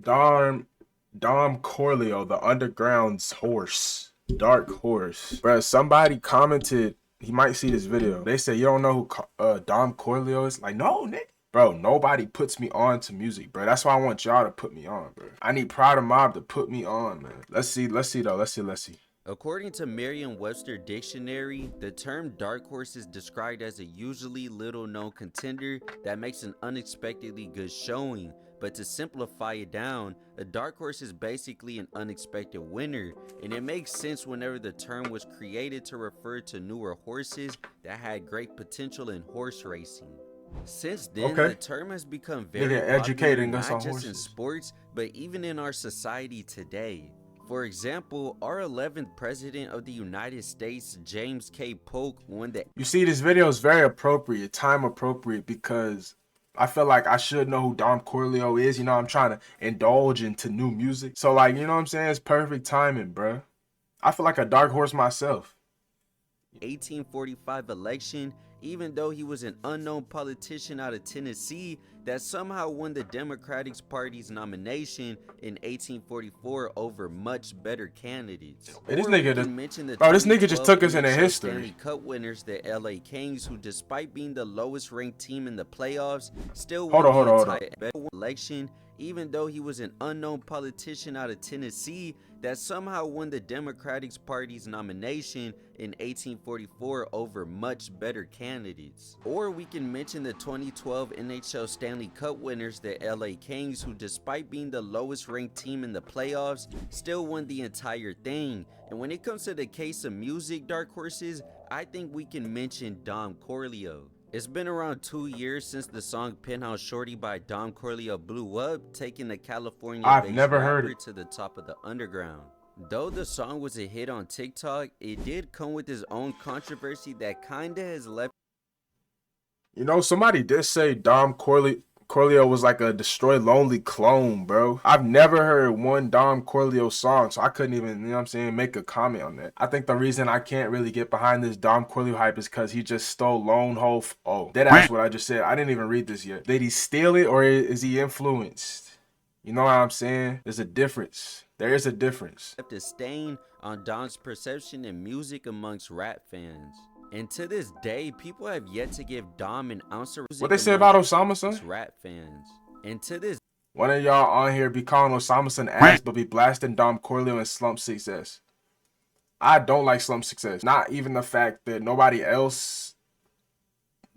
Dom Corleo, the underground's horse. Dark horse. Bruh, somebody commented, he might see this video. They say, you don't know who Dom Corleo is? Like, no, nigga. Bro, nobody puts me on to music, bro. That's why I want y'all to put me on, bro. I need pradamob to put me on, man. Let's see though. Let's see. According to Merriam-Webster Dictionary, the term dark horse is described as a usually little-known contender that makes an unexpectedly good showing. But to simplify it down, a dark horse is basically an unexpected winner, and it makes sense whenever the term was created to refer to newer horses that had great potential in horse racing. Since then, the term has become very popular, not just in sports, but even in our society today. For example, our 11th president of the United States, James K. Polk, won the... You see, this video is very appropriate, time appropriate, because I feel like I should know who Dom Corleo is. You know, I'm trying to indulge into new music. So, like, you know what I'm saying? It's perfect timing, bruh. I feel like a dark horse myself. 1845 election, even though he was an unknown politician out of Tennessee that somehow won the Democratic Party's nomination in 1844 over much better candidates. Hey, this nigga just took us into history. Stanley Cup winners, the LA Kings, who despite being the lowest ranked team in the playoffs, still won the entire election, even though he was an unknown politician out of Tennessee that somehow won the Democratic Party's nomination in 1844 over much better candidates. Or we can mention the 2012 NHL Stanley Cup winners, the LA Kings, who despite being the lowest ranked team in the playoffs, still won the entire thing. And when it comes to the case of music dark horses, I think we can mention Dom Corleo. It's been around 2 years since the song Penthouse Shorty by Dom Corleo blew up, taking the California-based rapper to the top of the underground. Though the song was a hit on TikTok, it did come with its own controversy that kinda has left. You know, somebody did say Dom Corleo was like a Destroy Lonely clone, bro. I've never heard one Dom Corleo song, so I couldn't even, you know what I'm saying, make a comment on that. I think the reason I can't really get behind this Dom Corleo hype is because he just stole Lone Wolf. Oh, that's what I just said. I didn't even read this yet. Did he steal it or is he influenced? You know what I'm saying? There's a difference. There is a difference. Left a stain on Dom's perception in music amongst rap fans. And to this day, people have yet to give Dom an ounce of what they say about Osama, son? Rap fans. And to this, one of y'all on here be calling Osama son ass, but be blasting Dom Corleo and Slump Success. I don't like Slump Success. Not even the fact that nobody else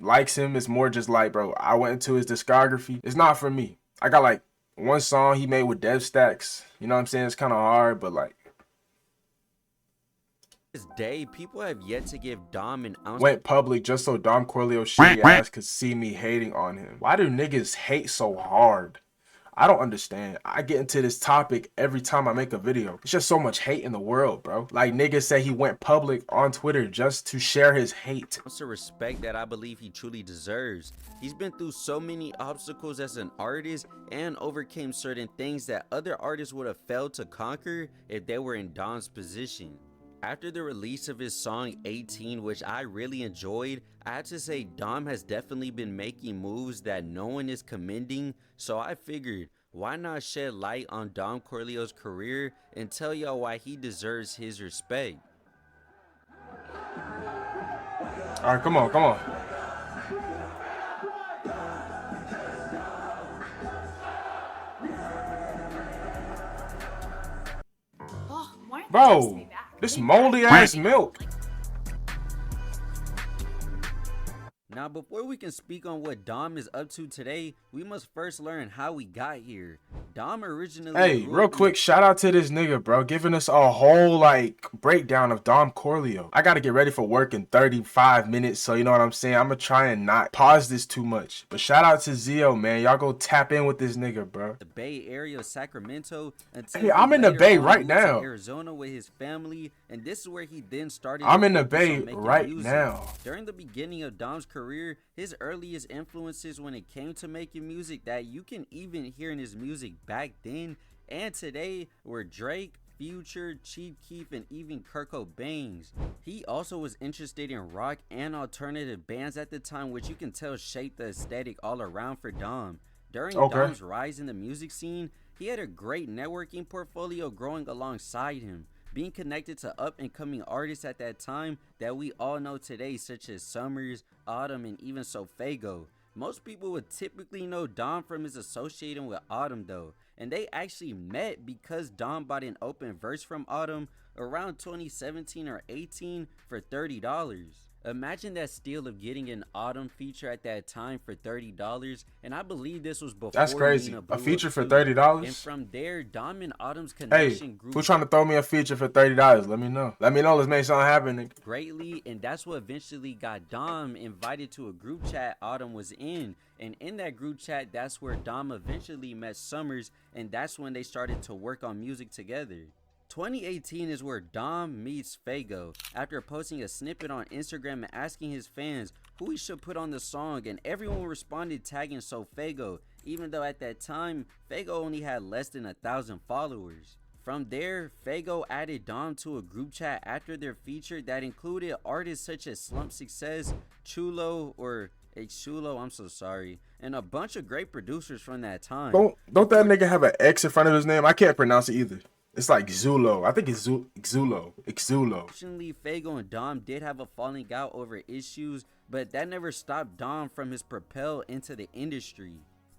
likes him. It's more just like, bro, I went into his discography. It's not for me. I got like one song he made with Dev Stacks. You know what I'm saying? It's kind of hard, but like. This day, people have yet to give Dom an ounce. Went public just so Dom Corleo's shitty ass could see me hating on him. Why do niggas hate so hard? I don't understand. I get into this topic every time I make a video. It's just so much hate in the world, bro. Like niggas say he went public on Twitter just to share his hate. It's a respect that I believe he truly deserves. He's been through so many obstacles as an artist and overcame certain things that other artists would have failed to conquer if they were in Dom's position. After the release of his song 18, which I really enjoyed, I have to say Dom has definitely been making moves that no one is commending, so I figured, why not shed light on Dom Corleo's career and tell y'all why he deserves his respect. Alright, come on. Bro, this moldy ass milk. Now, before we can speak on what Dom is up to today, we must first learn how we got here. Dom originally... Hey, real quick, shout out to this nigga, bro, giving us a whole, like, breakdown of Dom Corleo. I gotta get ready for work in 35 minutes, so you know what I'm saying? I'm gonna try and not pause this too much. But shout out to Zio, man. Y'all go tap in with this nigga, bro. The Bay Area of Sacramento. Hey, I'm in the Bay right now. Arizona with his family, and this is where he then started... I'm in the Bay right now. During the beginning of Dom's career, his earliest influences when it came to making music that you can even hear in his music back then and today were Drake, Future, Chief Keef, and even Kurt Cobain's. He also was interested in rock and alternative bands at the time, which you can tell shaped the aesthetic all around for Dom. During Dom's rise in the music scene, He had a great networking portfolio growing alongside him, being connected to up-and-coming artists at that time that we all know today, such as Summers, Autumn, and even Sofego. Most people would typically know Dom from his associating with Autumn though, and they actually met because Dom bought an open verse from Autumn around 2017 or 18 for $30. Imagine that steal of getting an Autumn feature at that time for $30, and I believe this was before That's crazy. Nina blew A feature up for too. $30. And from there, Dom and Autumn's Hey, connection grew who's trying to throw me a feature for $30? Let me know. Let me know. Let's make something happen, nigga. greatly, and that's what eventually got Dom invited to a group chat Autumn was in. And in that group chat, that's where Dom eventually met Summers, and that's when they started to work on music together. 2018 is where Dom meets Fago after posting a snippet on Instagram and asking his fans who he should put on the song, and everyone responded tagging Sofego, even though at that time Fago only had less than 1,000 followers. From there, Fago added Dom to a group chat after their feature that included artists such as Slump Success, Chulo, or Chulo, I'm so sorry, and a bunch of great producers from that time. Don't that nigga have an X in front of his name? I can't pronounce it either. It's like Zulo. I think it's Xulo. Fortunately, Fago and Dom did have a falling out over issues, but that never stopped Dom from his propel into the industry.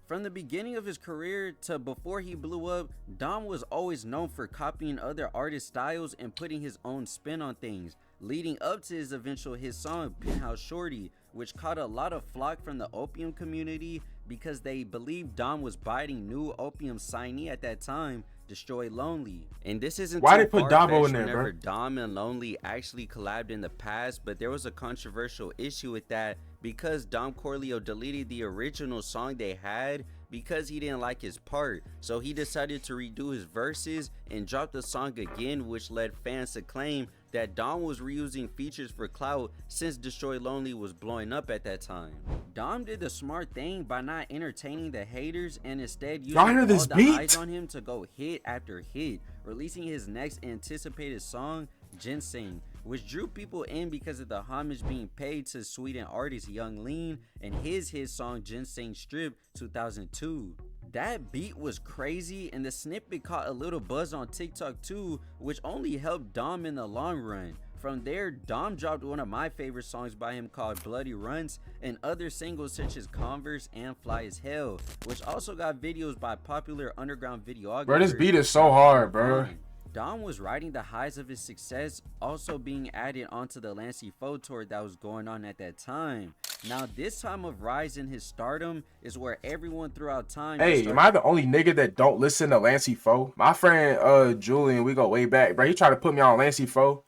From the beginning of his career to before he blew up, Dom was always known for copying other artists' styles and putting his own spin on things, leading up to his eventual hit song Penthouse Shorty, which caught a lot of flack from the opium community because they believed Dom was biting new opium signee at that time, Destroy Lonely. And this isn't Why too they put Dabo in there, whenever bro? Dom and Lonely actually collabed in the past, but there was a controversial issue with that because Dom Corleo deleted the original song they had because he didn't like his part. So he decided to redo his verses and drop the song again, which led fans to claim that Dom was reusing features for clout since Destroy Lonely was blowing up at that time. Dom did the smart thing by not entertaining the haters and instead using all the eyes on him to go hit after hit, releasing his next anticipated song, Ginseng, which drew people in because of the homage being paid to Sweden artist Young Lean and his hit song Ginseng Strip 2002. That beat was crazy, and the snippet caught a little buzz on TikTok too, which only helped Dom in the long run. From there, Dom dropped one of my favorite songs by him called Bloody Runs, and other singles such as Converse and Fly as Hell, which also got videos by popular underground videographers. Bro, this beat is so hard, bro. Dom was riding the highs of his success, also being added onto the Lancey Fo tour that was going on at that time. Now, this time of rise in his stardom is where everyone throughout time... Hey, am I the only nigga that don't listen to Lancey Fo? My friend, Julian, we go way back, bro. He tried to put me on Lancey Fo.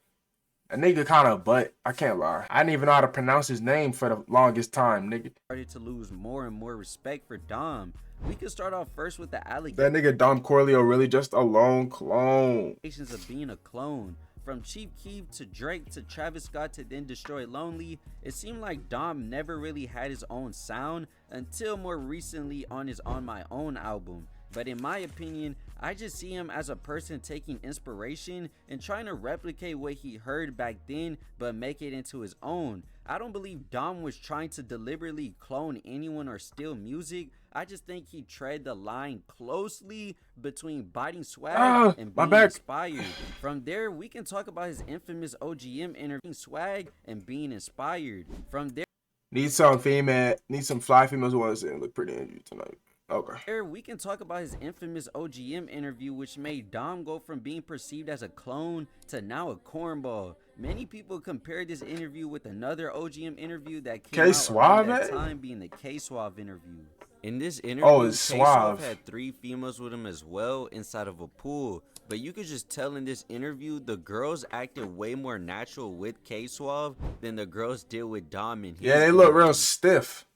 A nigga kind of butt. I can't lie. I didn't even know how to pronounce his name for the longest time, nigga. Started to lose more and more respect for Dom. We can start off first with the allegations. That nigga Dom Corleo really just a lone clone. Of being a clone. From Chief Keef to Drake to Travis Scott to then Destroy Lonely, it seemed like Dom never really had his own sound until more recently on his On My Own album. But in my opinion, I just see him as a person taking inspiration and trying to replicate what he heard back then but make it into his own. I don't believe Dom was trying to deliberately clone anyone or steal music. I just think he tread the line closely between biting swag and being inspired. From there, we can talk about his infamous OGM interview, swag and being inspired. From there, need some fly females who want to say look pretty in you tonight. Okay. Here we can talk about his infamous OGM interview, which made Dom go from being perceived as a clone to now a cornball. Many people compared this interview with another OGM interview that came out around that time, being the K-Suave interview. In this interview, K-Suave had 3 females with him as well inside of a pool. But you could just tell in this interview, the girls acted way more natural with K-Suave than the girls did with Dom and his they look real stiff.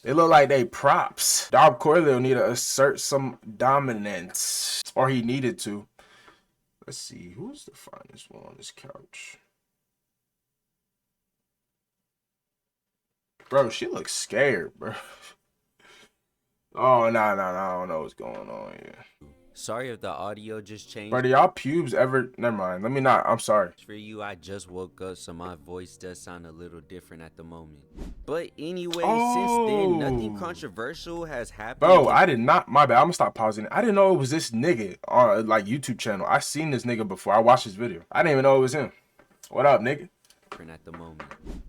They look like they props. Dom Corleo need to assert some dominance. Or he needed to. Let's see. Who's the finest one on this couch? Bro, she looks scared, bro. Oh, no. I don't know what's going on here. Sorry if the audio just changed. Bro, do y'all pubes ever... Never mind. Let me not. I'm sorry. For you, I just woke up, so my voice does sound a little different at the moment. But anyway, since then, nothing controversial has happened. Bro, I did not. My bad. I'm gonna stop pausing. I didn't know it was this nigga on like YouTube channel. I seen this nigga before. I watched his video. I didn't even know it was him. What up, nigga? At the moment.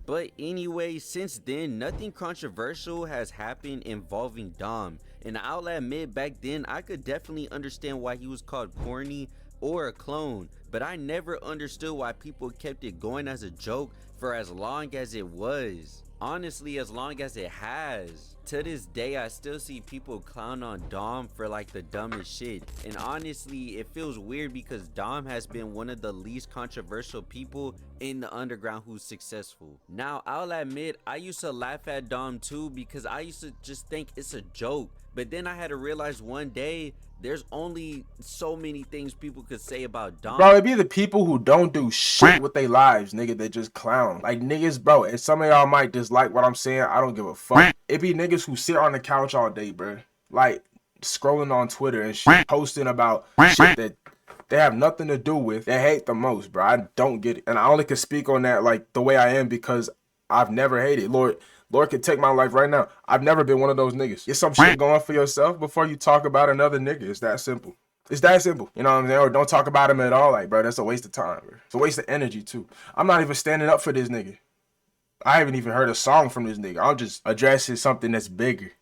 But anyway, since then, nothing controversial has happened involving Dom. And I'll admit, back then, I could definitely understand why he was called corny or a clone. But I never understood why people kept it going as a joke for as long as it was. Honestly, as long as it has. To this day, I still see people clown on Dom for like the dumbest shit. And honestly, it feels weird because Dom has been one of the least controversial people in the underground who's successful. Now, I'll admit, I used to laugh at Dom too because I used to just think it's a joke. But then I had to realize one day, there's only so many things people could say about Dom. Bro, it be the people who don't do shit with their lives, nigga. They just clown. Like niggas, bro. And some of y'all might dislike what I'm saying. I don't give a fuck. It be niggas who sit on the couch all day, bro. Like scrolling on Twitter and shit, posting about shit that they have nothing to do with. They hate the most, bro. I don't get it. And I only can speak on that like the way I am because I've never hated. Lord could take my life right now. I've never been one of those niggas. Get some shit going for yourself before you talk about another nigga. It's that simple. It's that simple. You know what I'm saying? Or don't talk about him at all. Like, bro, that's a waste of time, bro. It's a waste of energy, too. I'm not even standing up for this nigga. I haven't even heard a song from this nigga. I'm just addressing something that's bigger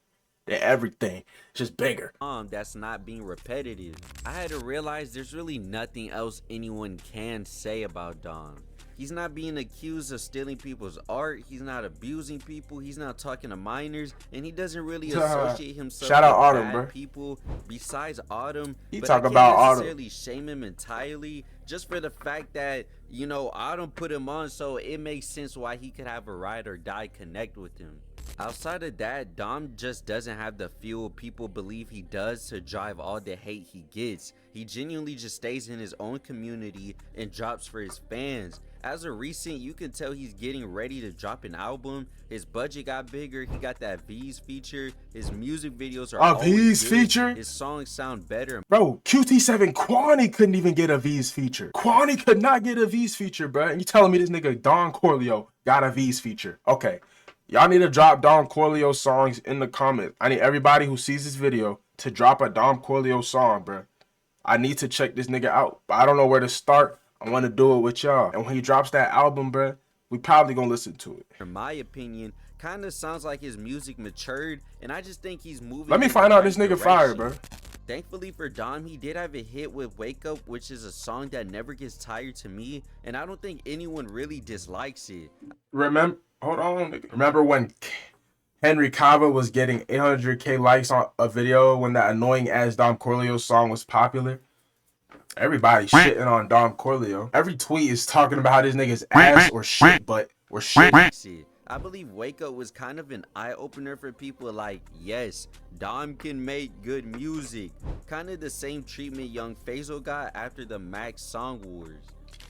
than everything. It's just bigger. That's not being repetitive. I had to realize there's really nothing else anyone can say about Dom. He's not being accused of stealing people's art. He's not abusing people. He's not talking to minors, and he doesn't really associate himself Shout out with Autumn, bad bro. people besides Autumn. He but talk I can't about Autumn. necessarily shame him entirely just for the fact that, you know, Autumn put him on, so it makes sense why he could have a ride or die connect with him. Outside of that, Dom just doesn't have the fuel people believe he does to drive all the hate he gets. He genuinely just stays in his own community and drops for his fans. As of recent, you can tell he's getting ready to drop an album. His budget got bigger. He got that V's feature. His music videos are a V's good. feature? His songs sound better. Bro, QT7 Kwani couldn't even get a V's feature. Kwani could not get a V's feature, bro. And you telling me this nigga Dom Corleo got a V's feature? Okay. Y'all need to drop Dom Corleo songs in the comments. I need everybody who sees this video to drop a Dom Corleo song, bro. I need to check this nigga out, but I don't know where to start. I want to do it with y'all. And when he drops that album, bro, we probably gonna listen to it. In my opinion, kind of sounds like his music matured, and I just think he's moving. Let me find out this nigga fire, bro. Thankfully for Dom, he did have a hit with Wake Up, which is a song that never gets tired to me, and I don't think anyone really dislikes it. Hold on, nigga. Remember when Henry Cava was getting 800k likes on a video when that annoying ass Dom Corleo song was popular? Everybody shitting on Dom Corleo. Every tweet is talking about how this nigga's ass or shit, but we're shit. I believe Wake Up was kind of an eye-opener for people like, yes, Dom can make good music. Kind of the same treatment Young Faisal got after the Max Song Wars.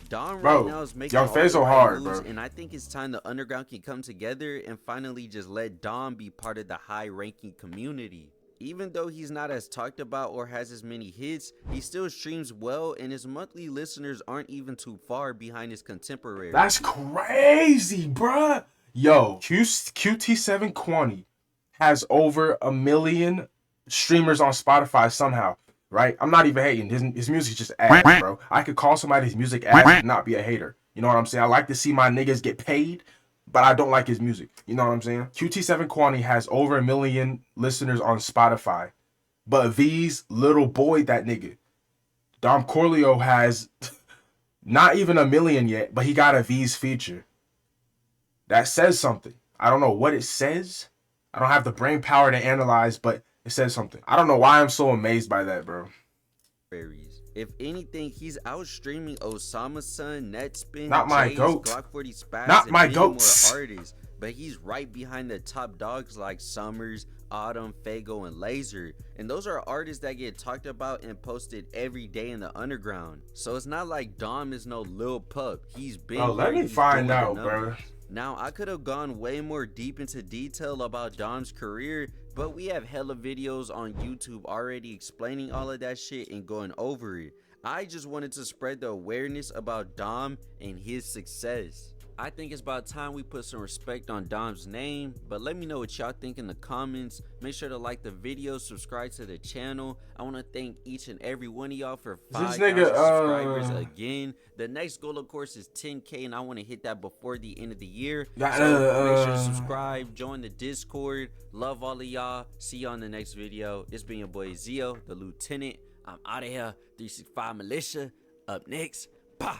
Dom right now is making Young Faisal hard, moves, bro. and I think it's time the underground can come together and finally just let Dom be part of the high-ranking community. Even though he's not as talked about or has as many hits, he still streams well, and his monthly listeners aren't even too far behind his contemporaries. That's crazy, bruh. Yo, QT7 Kwani has over 1 million streamers on Spotify somehow, right? I'm not even hating. His music's just ass, bro. I could call somebody's music ass and not be a hater. You know what I'm saying? I like to see my niggas get paid, but I don't like his music. You know what I'm saying? QT7 Kwani has over 1 million listeners on Spotify. But V's little boy, that nigga. Dom Corleo has not even 1 million yet, but he got a V's feature. That says something. I don't know what it says. I don't have the brain power to analyze, but it says something. I don't know why I'm so amazed by that, bro. If anything, he's outstreaming Osama's son, Netspin, not my Jay's, goat. Glock 40 Spaz, not and my many goats. more artists. But he's right behind the top dogs like Summers, Autumn, Fago, and Laser. And those are artists that get talked about and posted every day in the underground. So it's not like Dom is no Lil Pup. He's been. Oh, let me find out, bro. Now, I could have gone way more deep into detail about Dom's career, but we have hella videos on YouTube already explaining all of that shit and going over it. I just wanted to spread the awareness about Dom and his success. I think it's about time we put some respect on Dom's name, but let me know what y'all think in the comments. Make sure to like the video, subscribe to the channel. I want to thank each and every one of y'all for 5,000 subscribers again. The next goal, of course, is 10K, and I want to hit that before the end of the year. So make sure to subscribe, join the Discord. Love all of y'all. See you on the next video. It's been your boy Zio, the Lieutenant. I'm out of here. 365 Militia. Up next. Bah.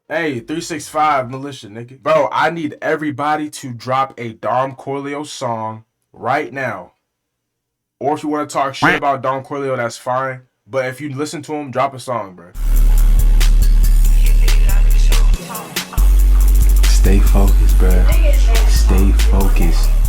Hey, 365 Militia, nigga. Bro, I need everybody to drop a Dom Corleo song right now. Or if you want to talk shit about Dom Corleo, that's fine. But if you listen to him, drop a song, bro. Stay focused, bro. Stay focused.